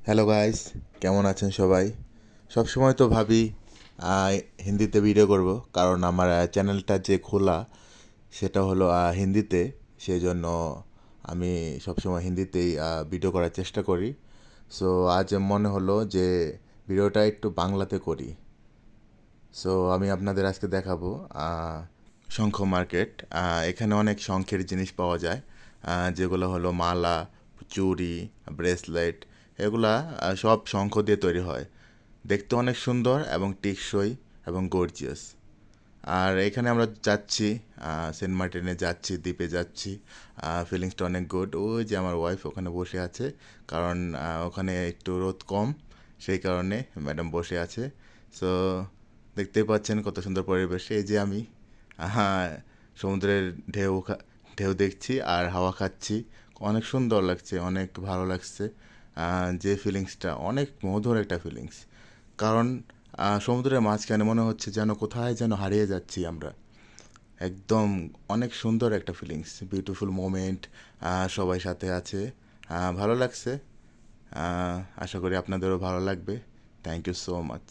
Hello guys, কেমন আছেন সবাই? সবসময় তো ভাবি হিন্দিতে ভিডিও করব, কারণ আমার চ্যানেলটা যে খোলা সেটা হলো হিন্দিতে। সেই জন্য আমি সবসময় হিন্দিতেই ভিডিও করার চেষ্টা করি। সো আজ মনে হলো যে ভিডিওটা একটু বাংলাতে করি। সো আমি আপনাদের আজকে দেখাবো শঙ্খ মার্কেট। এখানে অনেক শঙ্খের জিনিস পাওয়া যায়, যেগুলো হলো মালা, চুড়ি, ব্রেসলেট। এগুলা সব শঙ্খ দিয়ে তৈরি হয়। দেখতে অনেক সুন্দর এবং টেকসই এবং গর্জিয়াস। আর এখানে আমরা যাচ্ছি, সেন্ট মার্টিনে যাচ্ছি, দ্বীপে যাচ্ছি। ফিলিংসটা অনেক গুড। ওই যে আমার ওয়াইফ ওখানে বসে আছে, কারণ ওখানে একটু রোদ কম, সেই কারণে ম্যাডাম বসে আছে। সো দেখতেই পাচ্ছেন কত সুন্দর পরিবেশ। এই যে আমি হ্যাঁ, সমুদ্রের ঢেউ দেখছি আর হাওয়া খাচ্ছি। অনেক সুন্দর লাগছে, অনেক ভালো লাগছে। যে ফিলিংসটা অনেক মধুর একটা ফিলিংস। কারণ সমুদ্রের মাঝখানে মনে হচ্ছে যেন কোথায় যেন হারিয়ে যাচ্ছি আমরা। একদম অনেক সুন্দর একটা ফিলিংস, বিউটিফুল মোমেন্ট। সবাই সাথে আছে, ভালো লাগছে। আশা করি আপনাদেরও ভালো লাগবে। Thank you so much.